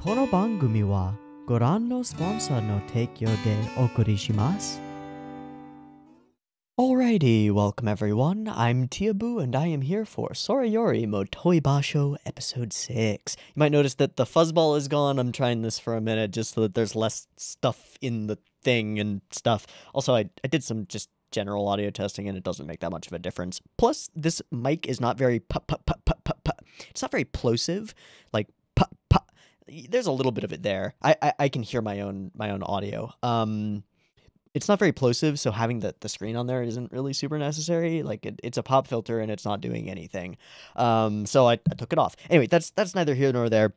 この番組はご覧のスポンサーの提供でお送りします。Alrighty, welcome everyone. I'm Teeaboo and I am here for Sorayori Motoi Basho episode 6. You might notice that the fuzzball is gone. I'm trying this for a minute just so that there's less stuff in the thing and stuff. Also, I did some just general audio testing and it doesn't make that much of a difference. Plus, this mic is not very it's not very plosive, like there's a little bit of it there. I can hear my own audio. It's not very plosive, so having the screen on there isn't really super necessary. Like it's a pop filter and it's not doing anything. So I took it off. Anyway, that's neither here nor there.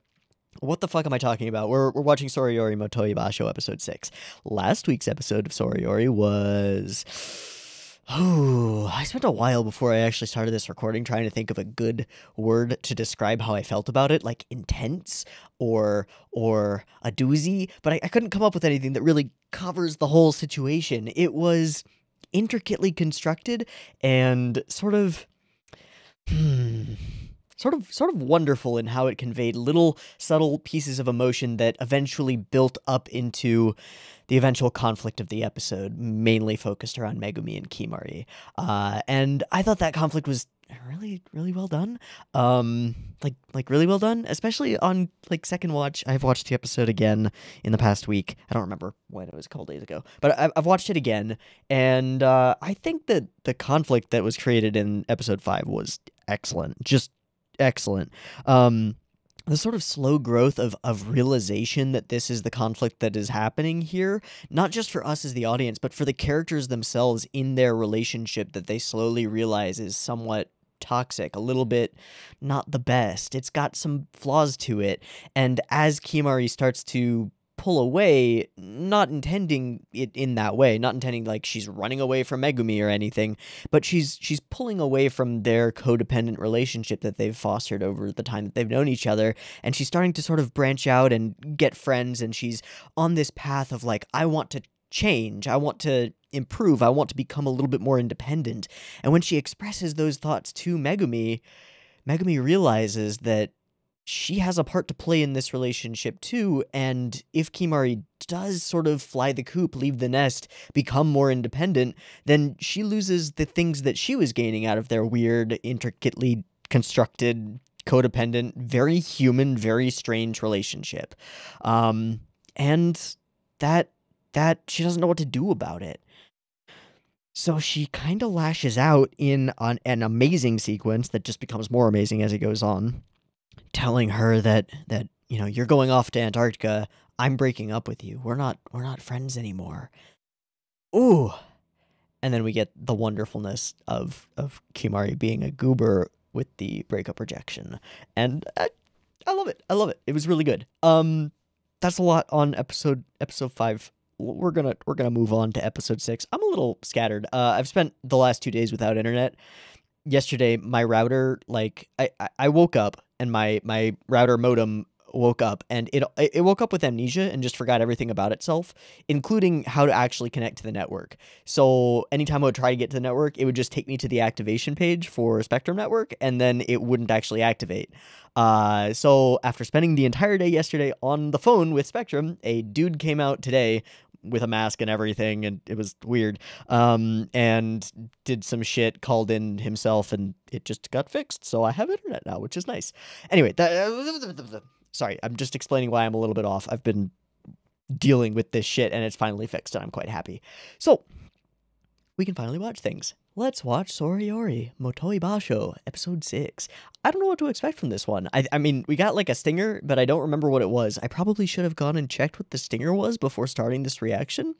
What the fuck am I talking about? We're watching Sorayori Motoi Basho episode 6. Last week's episode of Sorayori was... Oh, I spent a while before I actually started this recording trying to think of a good word to describe how I felt about it, like intense or a doozy, but I couldn't come up with anything that really covers the whole situation. It was intricately constructed and sort of wonderful in how it conveyed little subtle pieces of emotion that eventually built up into the eventual conflict of the episode, mainly focused around Megumi and Kimari. And I thought that conflict was really, really well done. Like really well done, especially on like second watch. I've watched the episode again in the past week. I don't remember when, it was a couple days ago, but I've watched it again, and I think that the conflict that was created in episode 5 was excellent, just excellent. The sort of slow growth of realization that this is the conflict that is happening here, not just for us as the audience, but for the characters themselves in their relationship that they slowly realize is somewhat toxic, a little bit not the best. It's got some flaws to it, and as Kimari starts to pull away, not intending it in that way, not intending like she's running away from Megumi or anything, but she's pulling away from their codependent relationship that they've fostered over the time that they've known each other, and she's starting to sort of branch out and get friends, and she's on this path of like, I want to change, I want to improve, I want to become a little bit more independent. And when she expresses those thoughts to Megumi realizes that she has a part to play in this relationship too, and if Kimari does sort of fly the coop, leave the nest, become more independent, then she loses the things that she was gaining out of their weird, intricately constructed, codependent, very human, very strange relationship. And that she doesn't know what to do about it. So she kind of lashes out in an amazing sequence that just becomes more amazing as it goes on, telling her that you're going off to Antarctica, I'm breaking up with you. We're not friends anymore. Ooh. And then we get the wonderfulness of Kimari being a goober with the breakup rejection. And I love it. I love it. It was really good. That's a lot on episode 5. We're gonna move on to episode 6. I'm a little scattered. I've spent the last 2 days without internet. Yesterday, my router, like, I woke up and my router modem woke up, and it woke up with amnesia and just forgot everything about itself, including how to actually connect to the network. So anytime I would try to get to the network, it would just take me to the activation page for Spectrum Network, and then it wouldn't actually activate. So after spending the entire day yesterday on the phone with Spectrum, a dude came out today with a mask and everything, and it was weird, and did some shit, called in himself, and it just got fixed, so I have internet now, which is nice. Anyway, sorry, I'm just explaining why I'm a little bit off. I've been dealing with this shit, and it's finally fixed, and I'm quite happy. So, we can finally watch things. Let's watch Sorayori Motoi Basho, episode 6. I don't know what to expect from this one. I mean, we got like a stinger, but I don't remember what it was. I probably should have gone and checked what the stinger was before starting this reaction,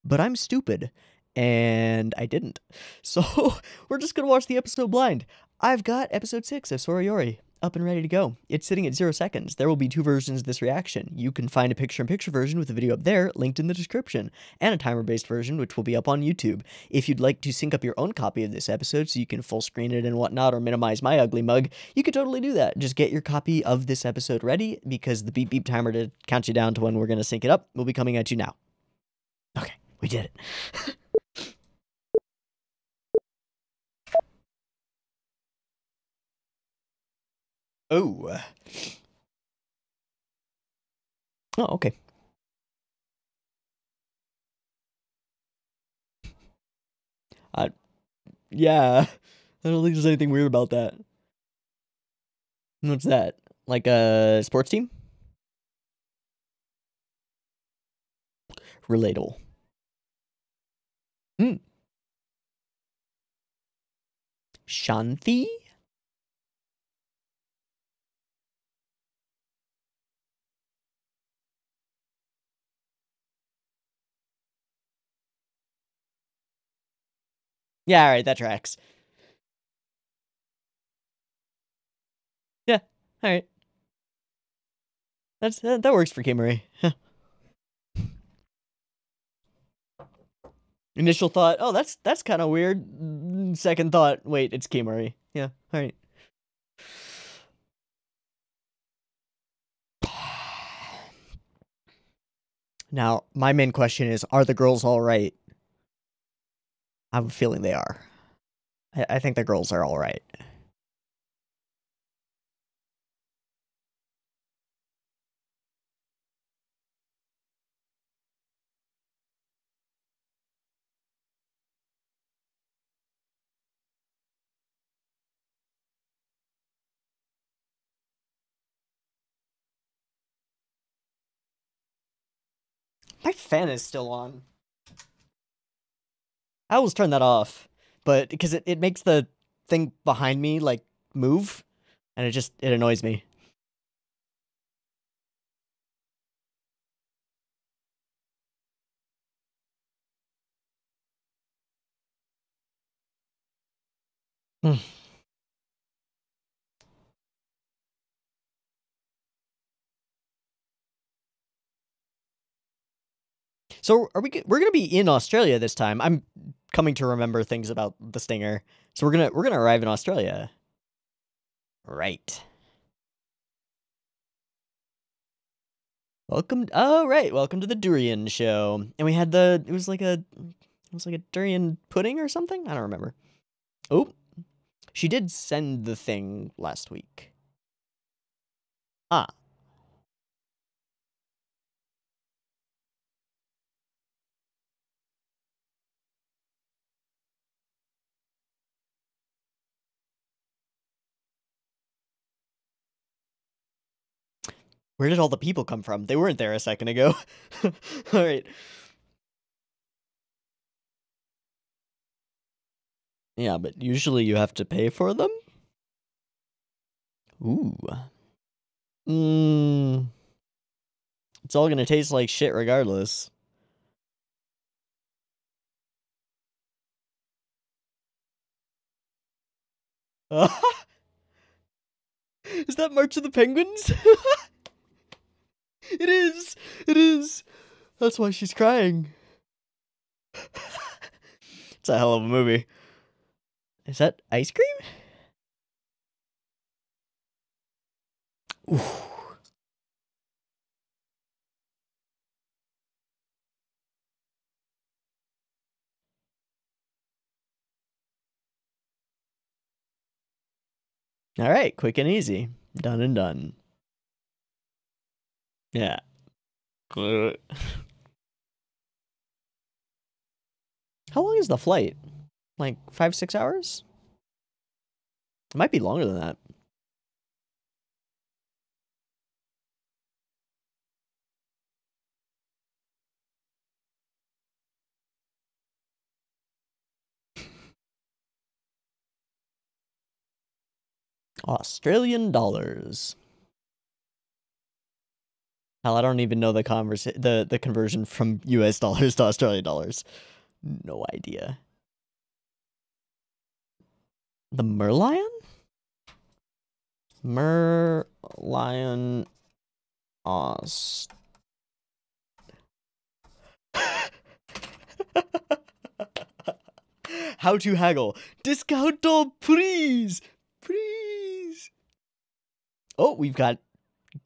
but I'm stupid, and I didn't. So, we're just gonna watch the episode blind. I've got episode 6 of Sorayori up and ready to go. It's sitting at 0 seconds. There will be 2 versions of this reaction. You can find a picture-in-picture version with the video up there, linked in the description, and a timer-based version, which will be up on YouTube. If you'd like to sync up your own copy of this episode so you can full screen it and whatnot, or minimize my ugly mug, you could totally do that. Just get your copy of this episode ready, because the beep beep timer to count you down to when we're going to sync it up will be coming at you now. Okay, we did it. Oh. Oh, okay. Yeah. I don't think there's anything weird about that. What's that? Like a sports team? Relatable. Hmm. Shanti? Yeah, alright, that tracks. Yeah, alright. That works for Kimuri. Initial thought, oh, that's kind of weird. Second thought, wait, it's Kimuri. Yeah, alright. Now, my main question is, are the girls alright? I have a feeling they are. I think the girls are alright. My fan is still on. I always turn that off, but because it makes the thing behind me like move, and it annoys me. Hmm. So we're gonna be in Australia this time. I'm coming to remember things about the Stinger. So we're gonna arrive in Australia. Right. Welcome. Oh, right. Welcome to the durian show. And we had it was like a durian pudding or something. I don't remember. Oh, she did send the thing last week. Ah, where did all the people come from? They weren't there a second ago. All right. Yeah, but usually you have to pay for them? Ooh. Mmm. It's all gonna taste like shit regardless. Is that March of the Penguins? It is. It is. That's why she's crying. It's a hell of a movie. Is that ice cream? Ooh. All right, quick and easy. Done and done. Yeah. How long is the flight? Like 5, 6 hours? It might be longer than that. Australian dollars. Hell, I don't even know the conversion from US dollars to Australian dollars. No idea. The Merlion? Merlion Aust. How to haggle. Discount, please. Please. Oh, we've got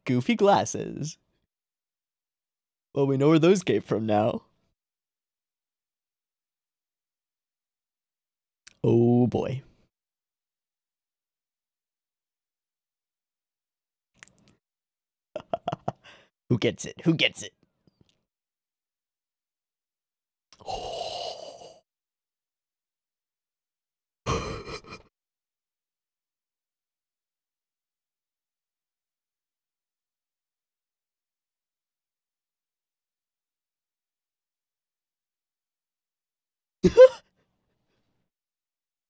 goofy glasses. Well, we know where those came from now. Oh boy. Who gets it? Who gets it?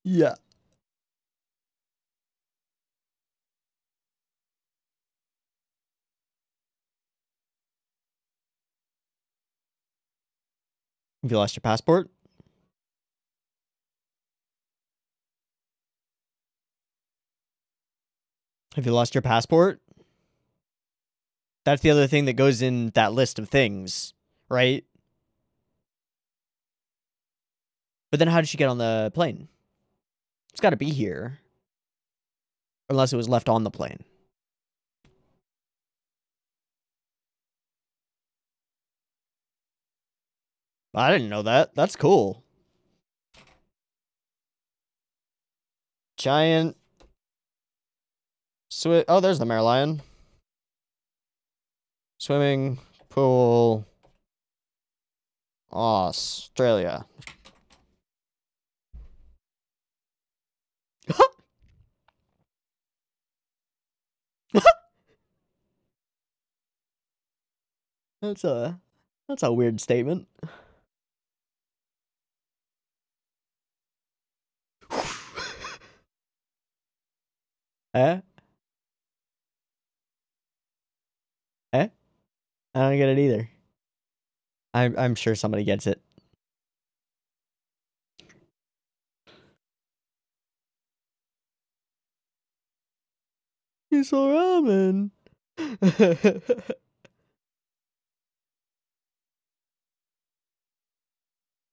Yeah. Have you lost your passport? Have you lost your passport? That's the other thing that goes in that list of things, right? But then how did she get on the plane? It's got to be here. Unless it was left on the plane. I didn't know that. That's cool. Giant. Oh, there's the mare lion. Swimming pool. Australia. That's a weird statement. Eh? Eh? I don't get it either. I'm sure somebody gets it. Miso ramen.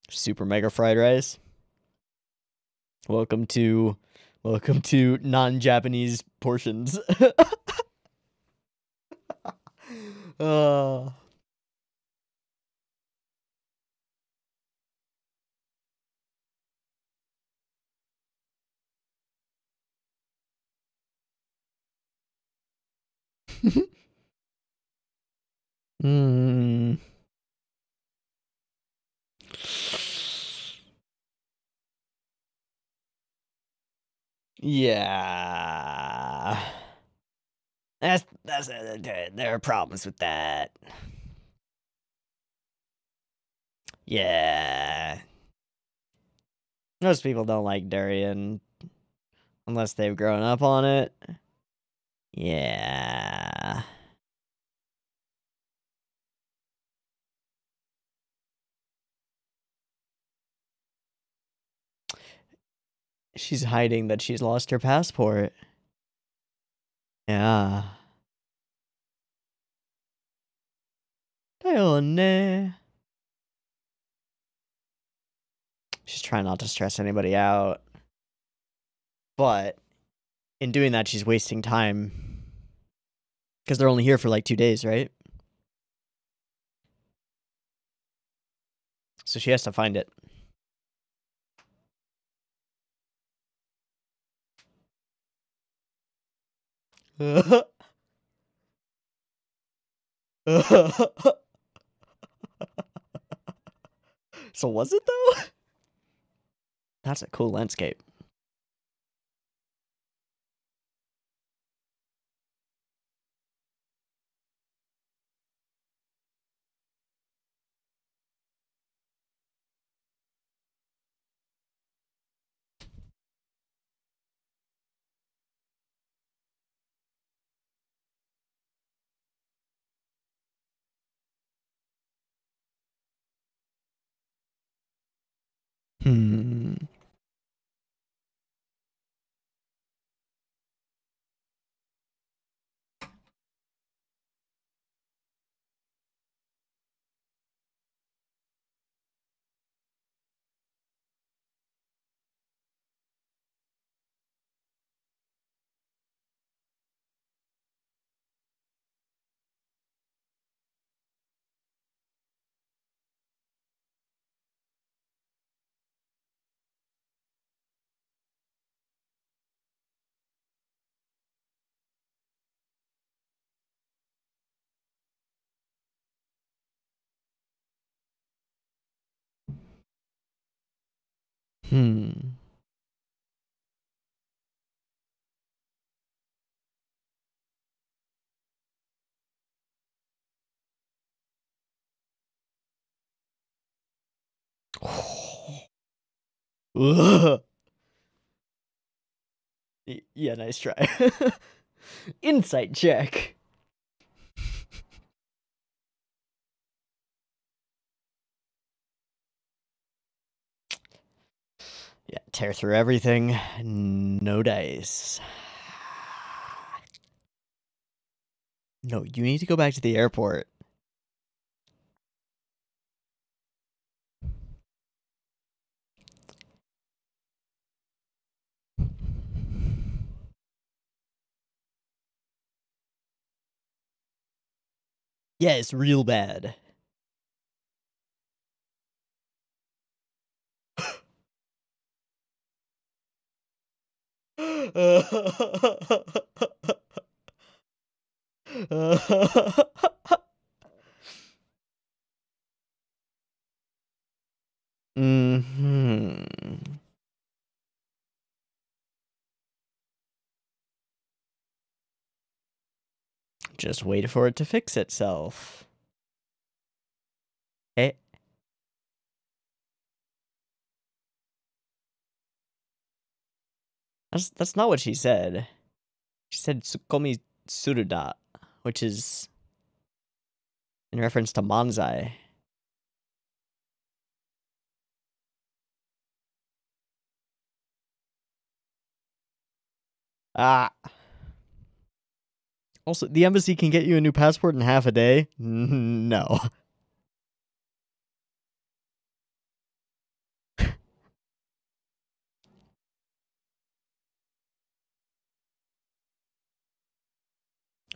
Super mega fried rice. Welcome to non-Japanese portions. uh mm. Yeah. There are problems with that. Yeah. Most people don't like durian unless they've grown up on it. Yeah. She's hiding that she's lost her passport. Yeah. She's trying not to stress anybody out. But in doing that, she's wasting time. Because they're only here for like 2 days, right? So she has to find it. So was it though? That's a cool landscape. Hmm. Hmm. Ugh. Yeah, nice try. Insight check. Yeah, tear through everything. No dice. No, you need to go back to the airport. Yeah, it's real bad. Hmm. Just wait for it to fix itself. Eh? That's not what she said. She said Tsukomi Suruda, which is in reference to Manzai. Ah. Also, the embassy can get you a new passport in half a day? No.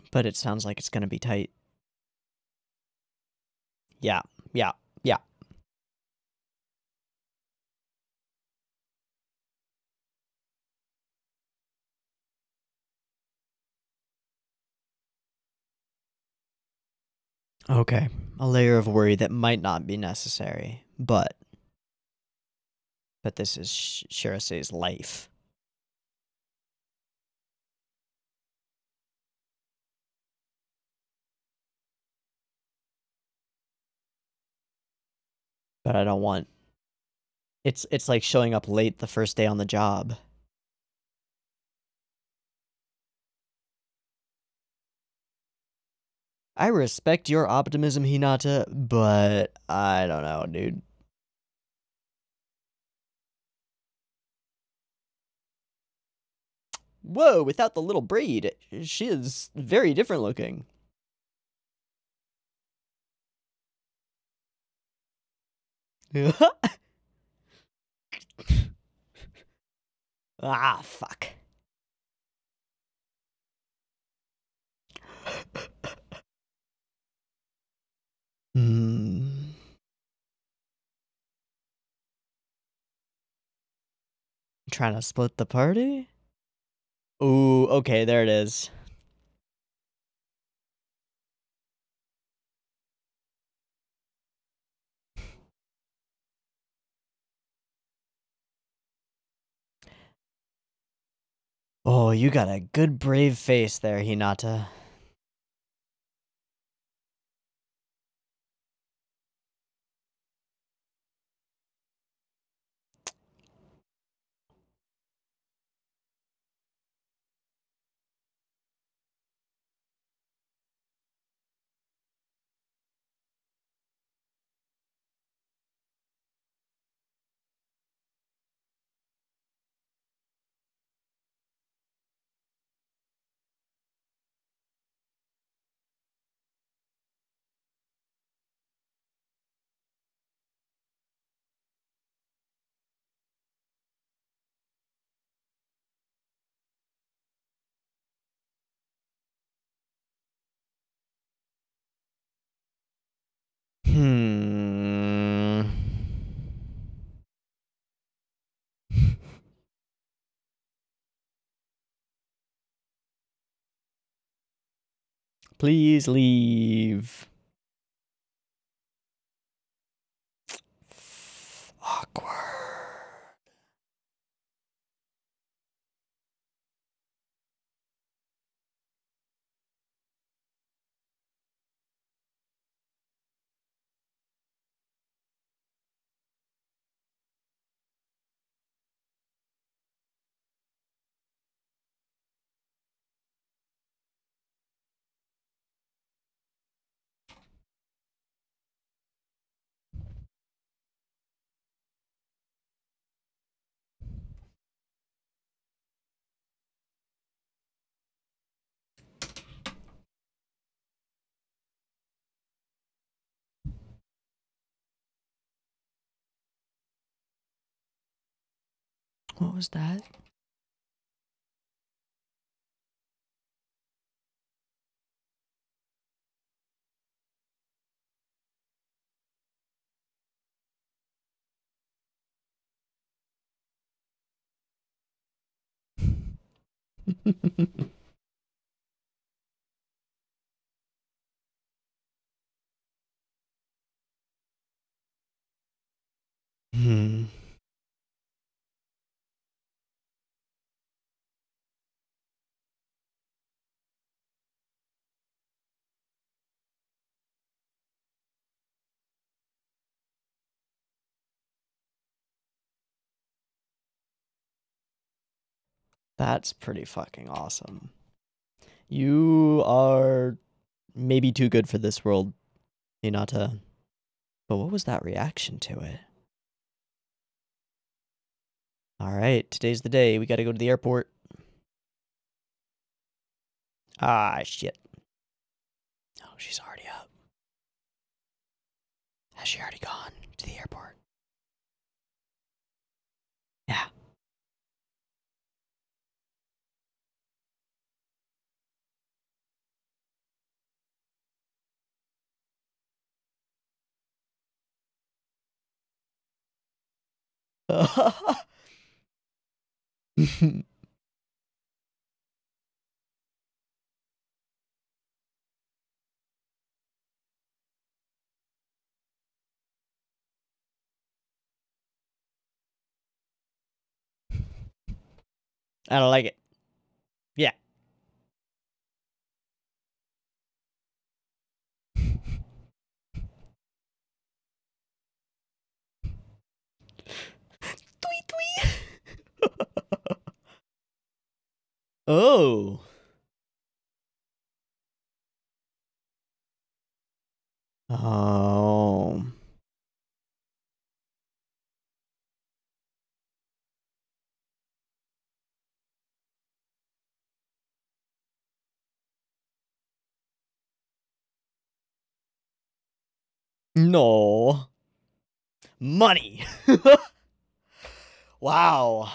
But it sounds like it's gonna be tight. Yeah, yeah, yeah. Okay. A layer of worry that might not be necessary, but this is Shirase's life. But I don't want it's like showing up late the first day on the job. I respect your optimism, Hinata, but I don't know, dude. Whoa, without the little braid, she is very different looking. Ah, fuck. Hmm. Trying to split the party? Ooh, okay, there it is. Oh, you got a good brave face there, Hinata. Hmm. Please leave. Awkward. What was that? Hmm. That's pretty fucking awesome. You are maybe too good for this world, Hinata. But what was that reaction to it? Alright, today's the day. We gotta go to the airport. Ah, shit. Oh, she's already up. Has she already gone to the airport? Yeah. I don't like it. Yeah. Tweet tweet. Oh. Oh. No. Money. Wow.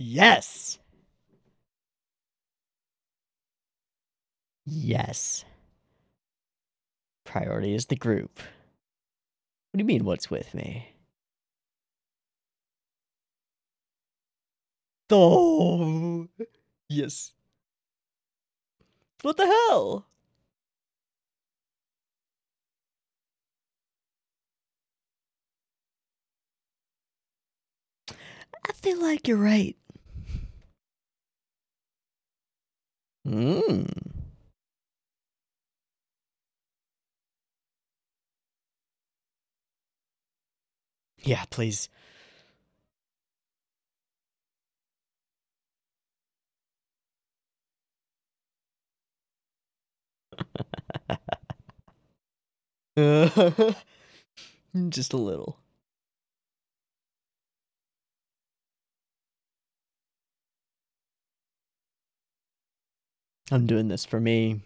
Yes. Yes. Priority is the group. What do you mean, what's with me? Oh. Yes. What the hell? I feel like you're right. Hmm. Yeah, please. Just a little. I'm doing this for me.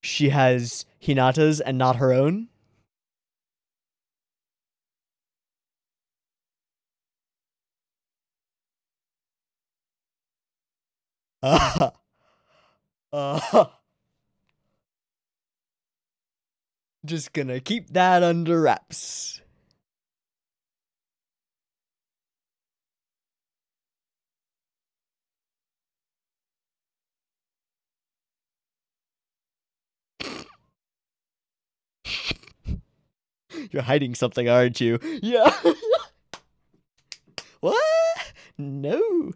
She has Hinata's and not her own. Uh, uh, just gonna keep that under wraps. You're hiding something, aren't you? Yeah. What? No.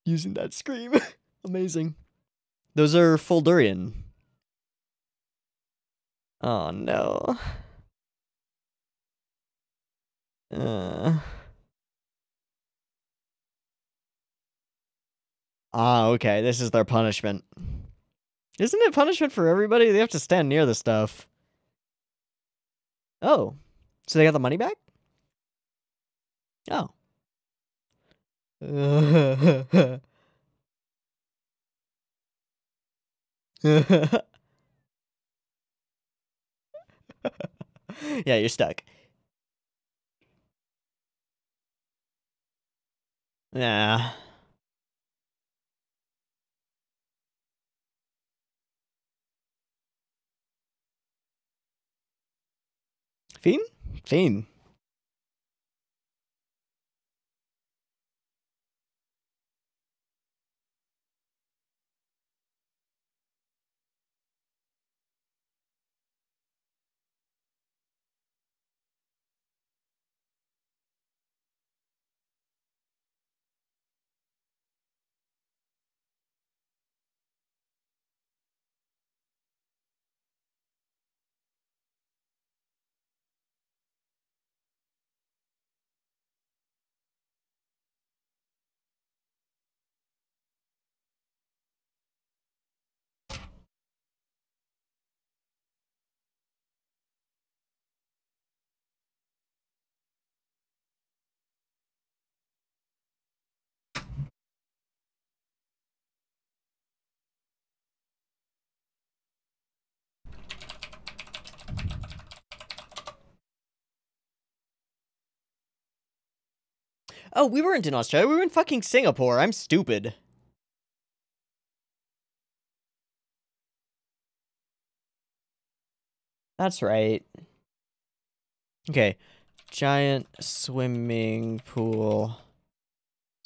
Using that scream. Amazing. Those are full durian. Oh, no. Okay. This is their punishment. Isn't it punishment for everybody? They have to stand near the stuff. Oh. So they got the money back? Oh. Yeah, you're stuck. Nah. Fiend? Fiend. Oh, we weren't in Australia. We were in fucking Singapore. I'm stupid. That's right. Okay. Giant swimming pool,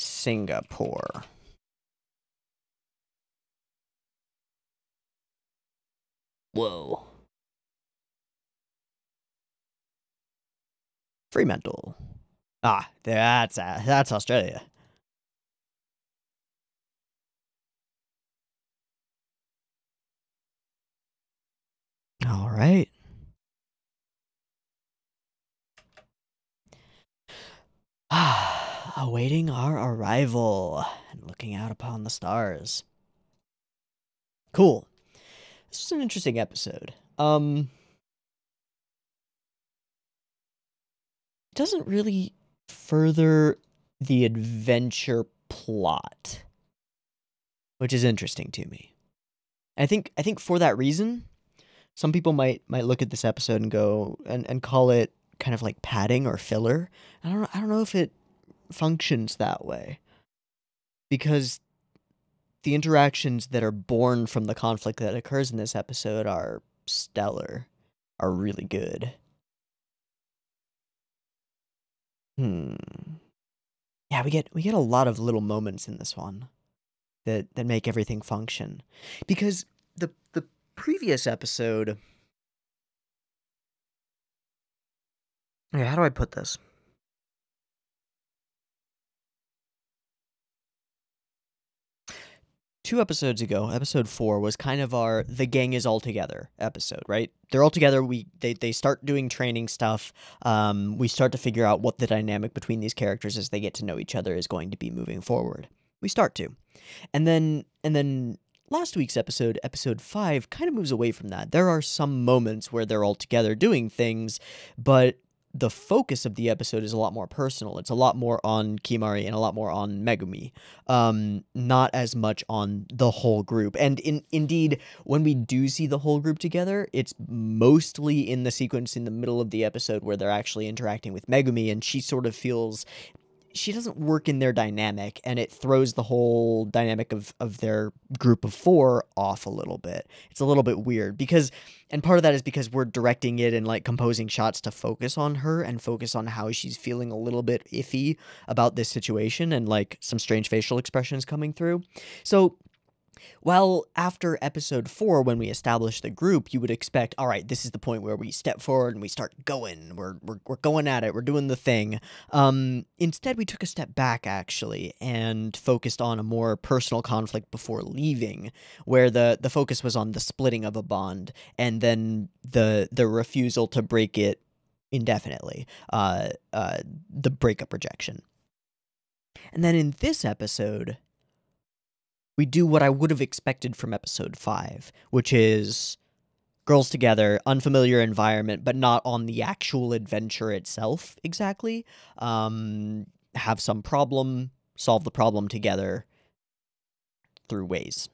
Singapore. Whoa. Fremantle. Ah, that's Australia. All right. Awaiting our arrival and looking out upon the stars. Cool. This was an interesting episode. Doesn't really further the adventure plot, which is interesting to me. I think for that reason, some people might look at this episode and go and call it kind of like padding or filler. I don't know if it functions that way, because the interactions that are born from the conflict that occurs in this episode are stellar, are really good. Yeah, we get a lot of little moments in this one that make everything function. Because the previous episode, okay, how do I put this? 2 episodes ago, episode 4 was kind of our "the gang is all together" episode, right? They're all together. They start doing training stuff. We start to figure out what the dynamic between these characters as they get to know each other is going to be moving forward. We start to, and then last week's episode 5, kind of moves away from that. There are some moments where they're all together doing things, but the focus of the episode is a lot more personal. It's a lot more on Kimari and a lot more on Megumi, not as much on the whole group. And indeed, when we do see the whole group together, it's mostly in the sequence in the middle of the episode where they're actually interacting with Megumi, and she sort of feels she doesn't work in their dynamic, and it throws the whole dynamic of their group of 4 off a little bit. It's a little bit weird because, and part of that is because we're directing it and like composing shots to focus on her and focus on how she's feeling a little bit iffy about this situation and like some strange facial expressions coming through. So Well, after episode 4, when we establish the group, you would expect, all right, this is the point where we step forward and we start going. We're going at it. We're doing the thing. Instead, we took a step back, actually, and focused on a more personal conflict before leaving, where the focus was on the splitting of a bond and then the refusal to break it indefinitely, the breakup rejection. And then in this episode, we do what I would have expected from episode 5, which is girls together, unfamiliar environment, but not on the actual adventure itself exactly. Have some problem, solve the problem together through ways.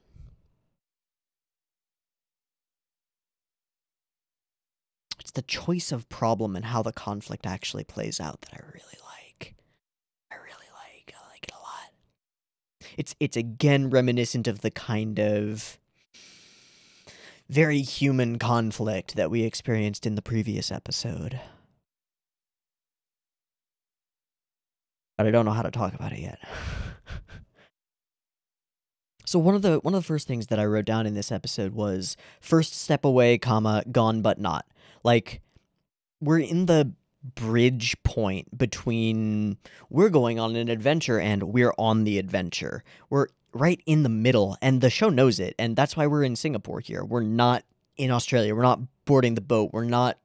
It's the choice of problem and how the conflict actually plays out that I really like. I like it a lot. It's again reminiscent of the kind of very human conflict that we experienced in the previous episode. But I don't know how to talk about it yet. So one of the first things that I wrote down in this episode was first step away, comma, gone but not. Like, we're in the bridge point between we're going on an adventure and we're on the adventure. We're right in the middle, and the show knows it, and that's why we're in Singapore here. We're not in Australia. We're not boarding the boat. We're not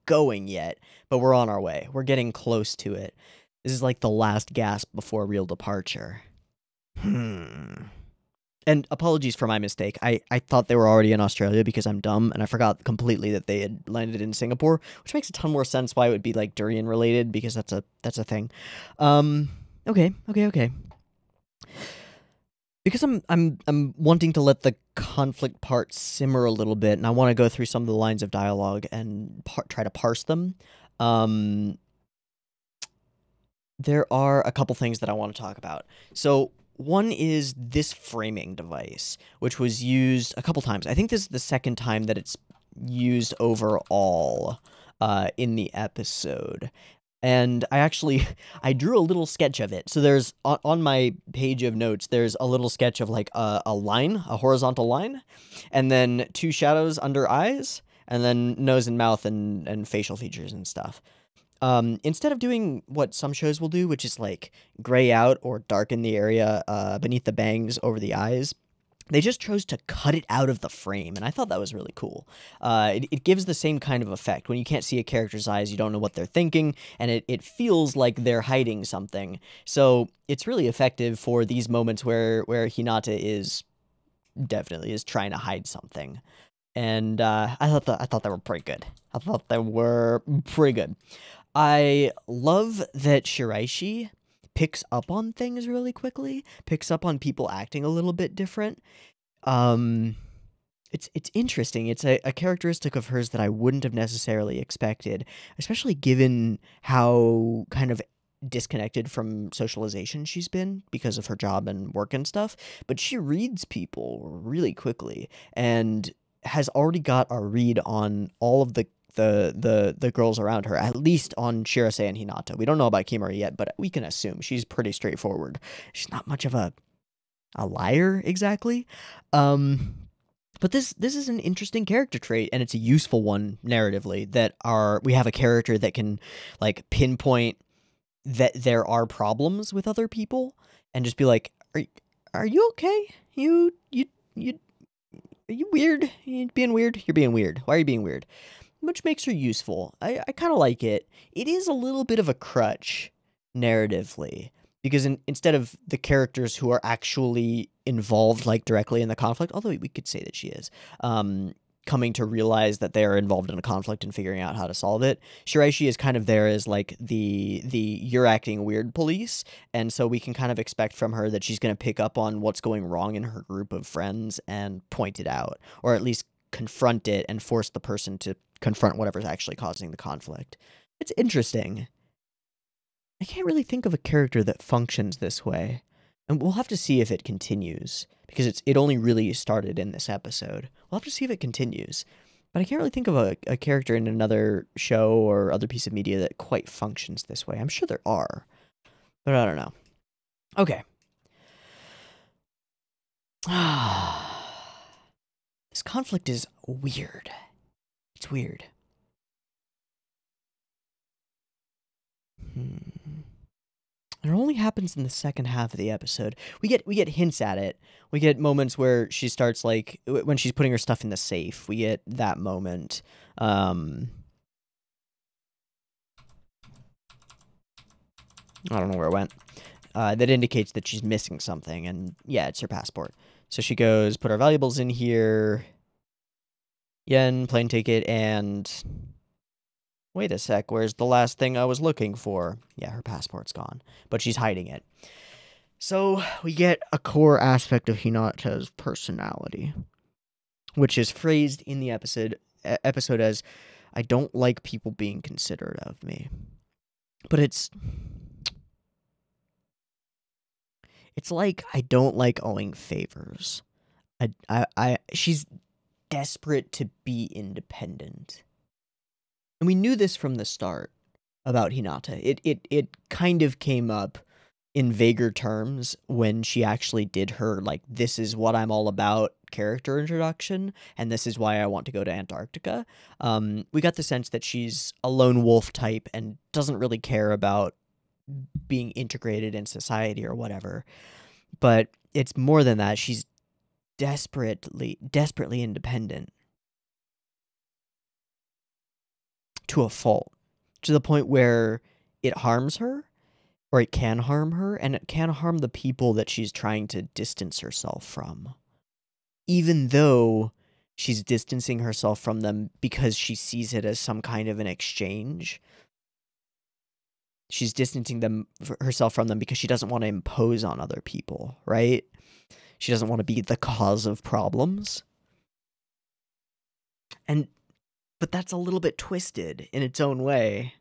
going yet, but we're on our way. We're getting close to it. This is like the last gasp before real departure. And apologies for my mistake. I thought they were already in Australia because I'm dumb, and I forgot completely that they had landed in Singapore, which makes a ton more sense why it would be like durian related, because that's a thing. Okay. Because I'm wanting to let the conflict part simmer a little bit, and I want to go through some of the lines of dialogue and try to parse them. There are a couple things that I want to talk about. So one is this framing device, which was used a couple times. I think this is the second time that it's used overall in the episode. And I drew a little sketch of it. So there's, on my page of notes, there's a little sketch of like a line, a horizontal line, and then 2 shadows under eyes, and then nose and mouth and facial features and stuff. Instead of doing what some shows will do, which is like gray out or darken the area beneath the bangs over the eyes, they just chose to cut it out of the frame, and I thought that was really cool. It gives the same kind of effect. When you can't see a character's eyes, you don't know what they're thinking, and it feels like they're hiding something. So it's really effective for these moments where Hinata is definitely trying to hide something. And I thought they were pretty good. I love that Shiraishi picks up on things really quickly, picks up on people acting a little bit different. It's interesting. It's a characteristic of hers that I wouldn't have necessarily expected, especially given how kind of disconnected from socialization she's been because of her job and work and stuff. But she reads people really quickly and has already got a read on all of the girls around her, at least on Shirase and Hinata. We don't know about Kimari yet, but we can assume she's pretty straightforward. She's not much of a liar, exactly. But this is an interesting character trait, and it's a useful one narratively, that we have a character that can like pinpoint that there are problems with other people and just be like, are you okay? You are you weird? You being weird? You're being weird. Why are you being weird? Which makes her useful. I kind of like it. It is a little bit of a crutch narratively, because instead of the characters who are actually involved like directly in the conflict, although we could say that she is, coming to realize that they are involved in a conflict and figuring out how to solve it, Shiraishi is kind of there as like the you're acting weird police, and so we can kind of expect from her that she's going to pick up on what's going wrong in her group of friends and point it out, or at least confront it and force the person to confront whatever's actually causing the conflict. It's interesting. I can't really think of a character that functions this way, and we'll have to see if it continues, because it only really started in this episode. We'll have to see if it continues, but I can't really think of a character in another show or other piece of media that quite functions this way. I'm sure there are, but I don't know. Okay. This conflict is weird. It's weird. It only happens in the second half of the episode. We get hints at it. We get moments where she starts, like, when she's putting her stuff in the safe. We get that moment. I don't know where it went. That indicates that she's missing something, and yeah, it's her passport. So she goes, put our valuables in here. Yen, plane ticket, and... Wait a sec, where's the last thing I was looking for? Yeah, her passport's gone, but she's hiding it. So we get a core aspect of Hinata's personality, which is phrased in the episode as, I don't like people being considerate of me. But it's like, I don't like owing favors. She's desperate to be independent. And we knew this from the start about Hinata. It kind of came up in vaguer terms when she actually did her, like, this is what I'm all about character introduction, and this is why I want to go to Antarctica. We got the sense that she's a lone wolf type and doesn't really care about being integrated in society or whatever. But it's more than that. She's desperately independent. To a fault. To the point where it harms her, or it can harm her, and it can harm the people that she's trying to distance herself from. Even though she's distancing herself from them because she sees it as some kind of an exchange. She's distancing herself from them because she doesn't want to impose on other people, right? She doesn't want to be the cause of problems. But that's a little bit twisted in its own way.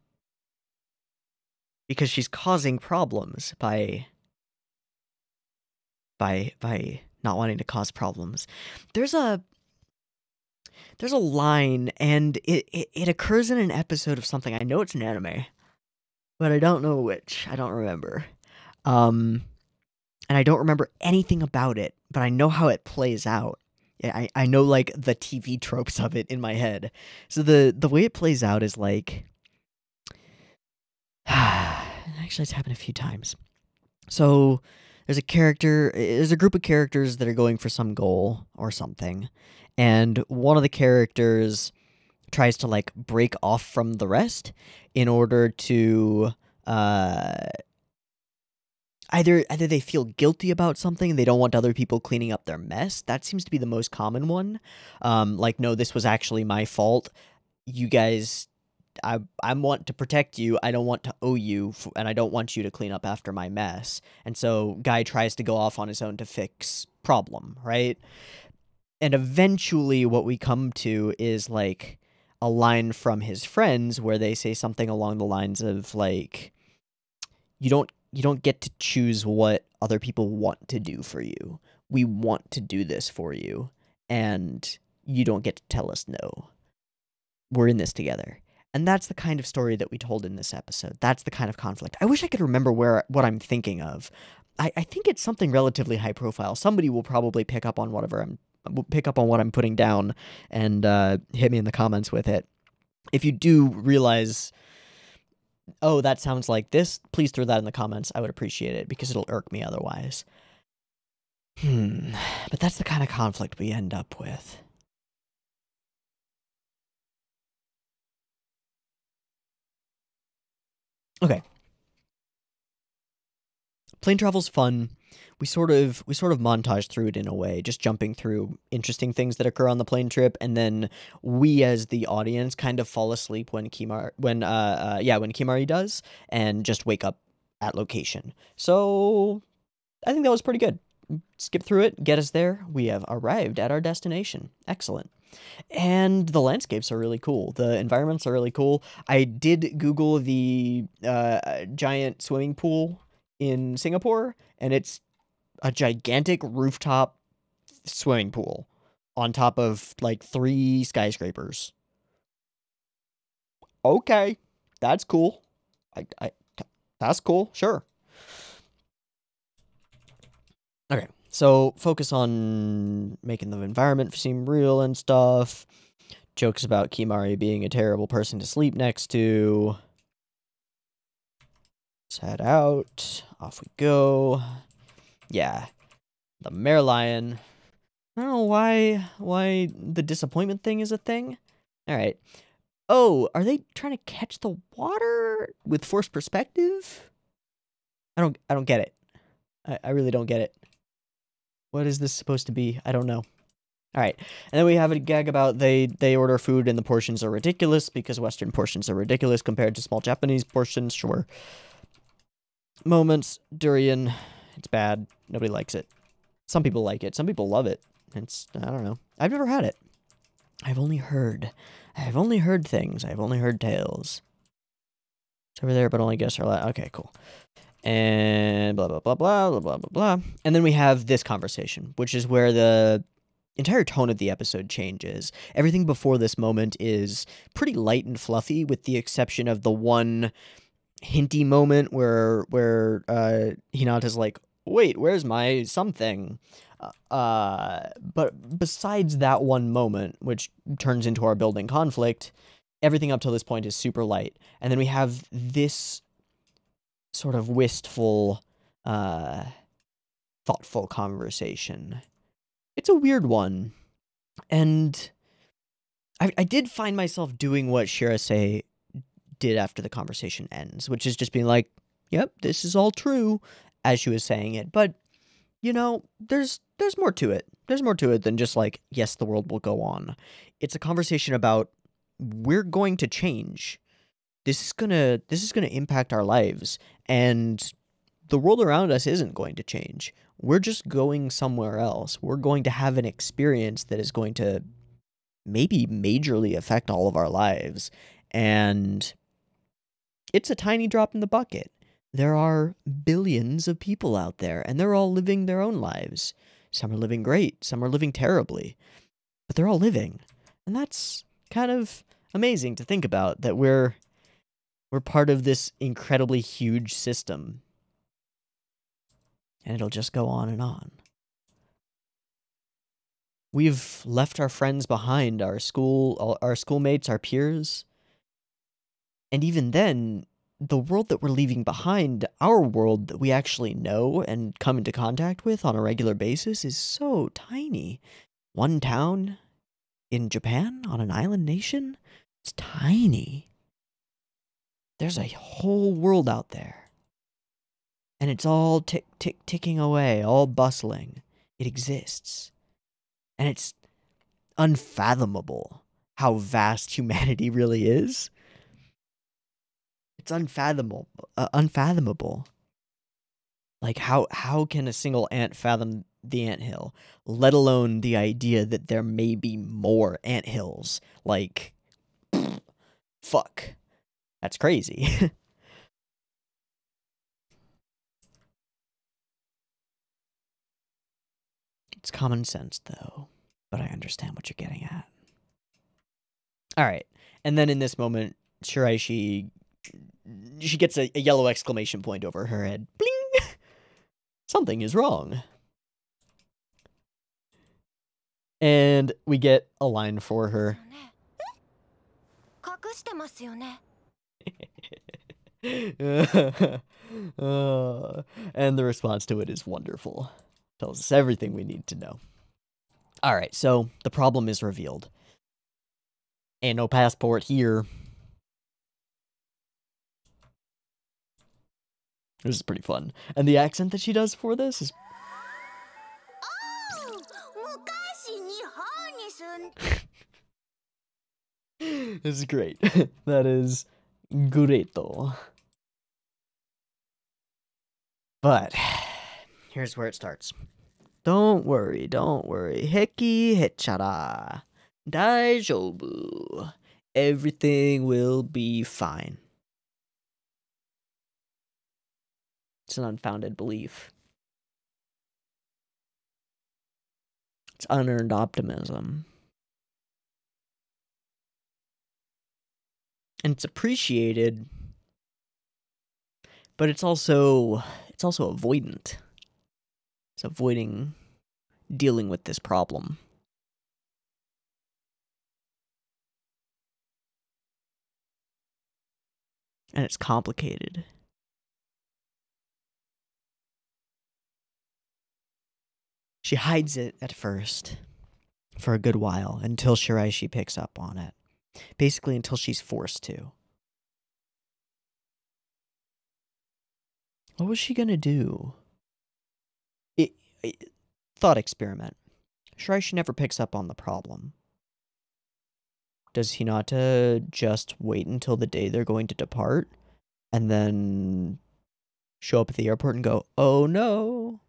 Because she's causing problems by not wanting to cause problems. There's a line, and it occurs in an episode of something. I know it's an anime, but I don't know which. I don't remember. And I don't remember anything about it, but I know how it plays out. I know, like, the TV tropes of it in my head. So the way it plays out is like... Actually, it's happened a few times. So there's a group of characters that are going for some goal or something, and one of the characters tries to, like, break off from the rest in order to... Either they feel guilty about something and they don't want other people cleaning up their mess. That seems to be the most common one. Like, no, this was actually my fault. You guys, I want to protect you. I don't want to owe you, and I don't want you to clean up after my mess. And so guy tries to go off on his own to fix problem, right? And eventually what we come to is, like, a line from his friends where they say something along the lines of, like, you don't get to choose what other people want to do for you. We want to do this for you, and you don't get to tell us no. We're in this together. And that's the kind of story that we told in this episode. That's the kind of conflict. I wish I could remember what I'm thinking of. I think it's something relatively high profile. Somebody will probably pick up on what I'm putting down and hit me in the comments with it. If you do realize, oh, that sounds like this, please throw that in the comments. I would appreciate it, because it'll irk me otherwise. But that's the kind of conflict we end up with. Okay. Plane travel's fun. We sort of montage through it in a way, just jumping through interesting things that occur on the plane trip, and then we as the audience kind of fall asleep when Kimari does, and just wake up at location. So I think that was pretty good. Skip through it, get us there. We have arrived at our destination. Excellent. And the landscapes are really cool. The environments are really cool. I did Google the giant swimming pool in Singapore, and it's a gigantic rooftop swimming pool on top of, like, 3 skyscrapers. Okay, that's cool. That's cool, sure. Okay, So focus on making the environment seem real and stuff. Jokes about Kimari being a terrible person to sleep next to. Let's head out. Off we go. Yeah. The mare lion. I don't know why the disappointment thing is a thing. Alright. Oh, are they trying to catch the water with forced perspective? I don't get it. I really don't get it. What is this supposed to be? I don't know. Alright. And then we have a gag about they order food and the portions are ridiculous because Western portions are ridiculous compared to small Japanese portions. Sure. Moments. Durian. It's bad. Nobody likes it. Some people like it. Some people love it. It's, I don't know. I've never had it. I've only heard things. I've only heard tales. It's over there, but only guests are allowed. Okay, cool. And blah, blah, blah, blah, blah, blah, blah, blah. And then we have this conversation, which is where the entire tone of the episode changes. Everything before this moment is pretty light and fluffy, with the exception of the one hinty moment where Hinata's like, wait, where's my something? But besides that one moment, which turns into our building conflict, everything up till this point is super light. And then we have this sort of wistful, thoughtful conversation. It's a weird one. And I did find myself doing what Shirase did after the conversation ends, which is just being like, yep, this is all true, as she was saying it. But, you know, there's more to it. There's more to it than just like, yes, the world will go on. It's a conversation about, we're going to change. This is gonna impact our lives, and the world around us isn't going to change. We're just going somewhere else. We're going to have an experience that is going to maybe majorly affect all of our lives. And it's a tiny drop in the bucket. There are billions of people out there, and they're all living their own lives. Some are living great, some are living terribly, but they're all living. And that's kind of amazing to think about, that we're part of this incredibly huge system. And it'll just go on and on. We've left our friends behind, our schoolmates, our peers. And even then, the world that we're leaving behind, our world that we actually know and come into contact with on a regular basis, is so tiny. One town in Japan, on an island nation, it's tiny. There's a whole world out there. And it's all ticking away, all bustling. It exists. And it's unfathomable how vast humanity really is. It's unfathomable. Like, how can a single ant fathom the anthill, let alone the idea that there may be more anthills? Like, fuck. That's crazy. It's common sense, though, but I understand what you're getting at. Alright, and then in this moment, Shiraishi, she gets a yellow exclamation point over her head. Bling! Something is wrong. And we get a line for her. And the response to it is wonderful. Tells us everything we need to know. Alright, so the problem is revealed. Ain't no passport here. This is pretty fun. And the accent that she does for this is... This is great. That is great, though. But here's where it starts. Don't worry. Heki hechara. Daijoubu. Everything will be fine. It's an unfounded belief. It's unearned optimism. And it's appreciated, but it's also avoidant. It's avoiding dealing with this problem. And it's complicated. She hides it at first for a good while until Shiraishi picks up on it. Basically until she's forced to. What was she gonna do? Thought experiment. Shiraishi never picks up on the problem. Does Hinata just wait until the day they're going to depart and then show up at the airport and go, oh no?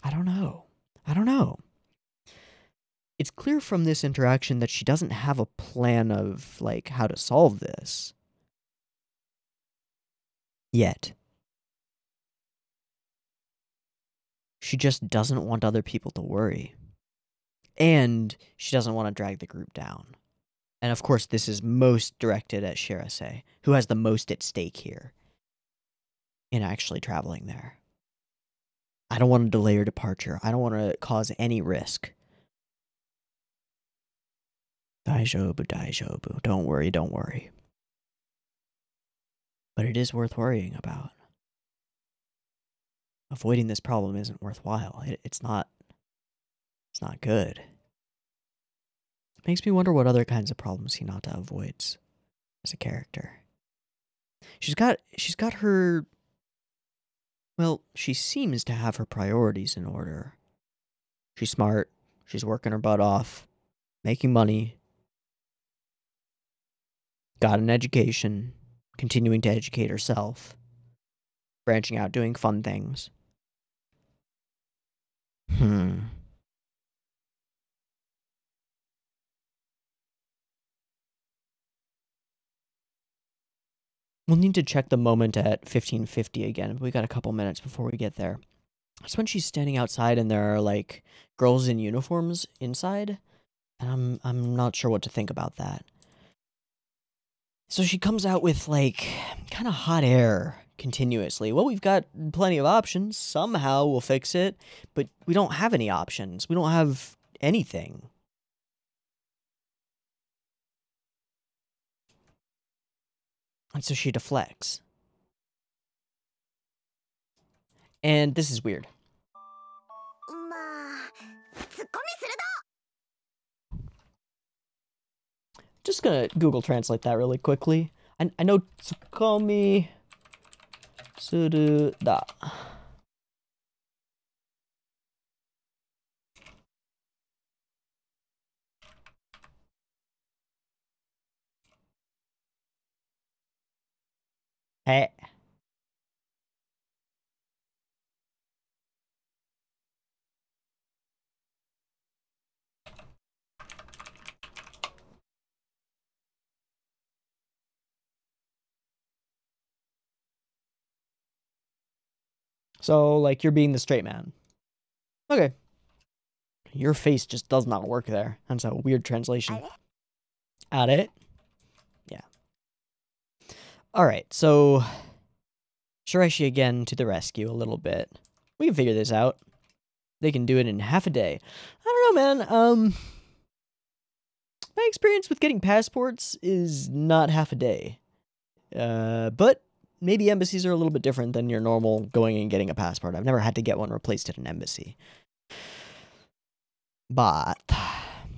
I don't know. It's clear from this interaction that she doesn't have a plan of, like, how to solve this. Yet. She just doesn't want other people to worry. And she doesn't want to drag the group down. And of course, this is most directed at Shirase, who has the most at stake here in actually traveling there. I don't want to delay her departure. I don't want to cause any risk. Daijoubu. Don't worry. But it is worth worrying about. Avoiding this problem isn't worthwhile. It's not good. It makes me wonder what other kinds of problems Hinata avoids as a character. She's got her... Well, she seems to have her priorities in order. She's smart. She's working her butt off. Making money. Got an education. Continuing to educate herself. Branching out, doing fun things. We'll need to check the moment at 15:50 again. We got a couple minutes before we get there. That's when she's standing outside and there are, like, girls in uniforms inside. And I'm not sure what to think about that. So she comes out with, like, kind of hot air continuously. Well, we've got plenty of options. Somehow we'll fix it. But we don't have any options. We don't have anything. And so she deflects. And this is weird. Just gonna Google Translate that really quickly. I know tsukomi suru da. Hey. So, like, you're being the straight man. Okay. Your face just does not work there. That's a weird translation. At it? Yeah. Alright, so... Shiraishi again to the rescue a little bit. We can figure this out. They can do it in half a day. I don't know, man. My experience with getting passports is not half a day. But maybe embassies are a little bit different than your normal going and getting a passport. I've never had to get one replaced at an embassy. But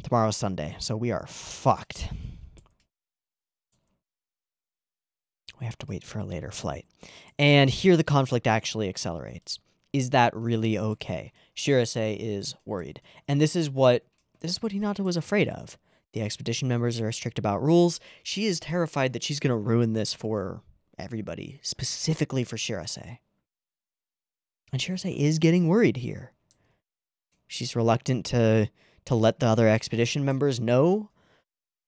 tomorrow's Sunday, so we are fucked. We have to wait for a later flight. And here the conflict actually accelerates. Is that really okay? Shirase is worried. And this is what Hinata was afraid of. The expedition members are strict about rules. She is terrified that she's going to ruin this for everybody, specifically for Shirase. And Shirase is getting worried here. She's reluctant to let the other expedition members know.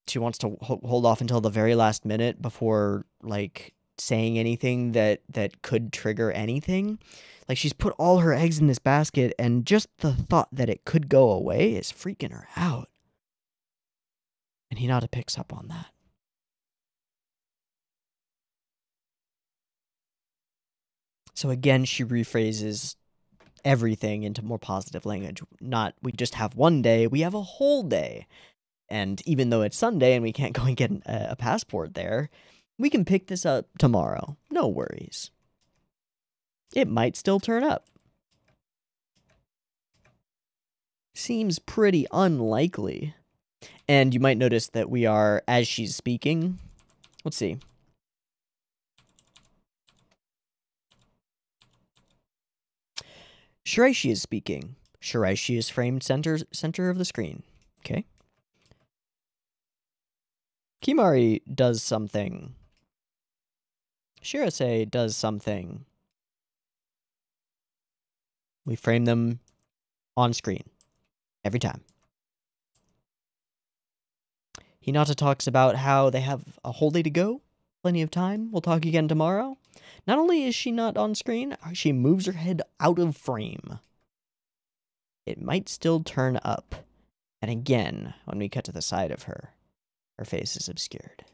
She wants to hold off until the very last minute before, like, saying anything that could trigger anything. Like, she's put all her eggs in this basket, and just the thought that it could go away is freaking her out. And Hinata picks up on that. So again, she rephrases everything into more positive language. Not we just have one day, we have a whole day. And even though it's Sunday and we can't go and get a passport there, we can pick this up tomorrow. No worries. It might still turn up. Seems pretty unlikely. And you might notice that we are, as she's speaking, let's see. Shiraishi is speaking. Shiraishi is framed center of the screen. Okay. Kimari does something. Shirase does something. We frame them on screen. Every time. Hinata talks about how they have a whole day to go. Plenty of time. We'll talk again tomorrow. Not only is she not on screen, she moves her head out of frame. It might still turn up. And again, when we cut to the side of her, her face is obscured.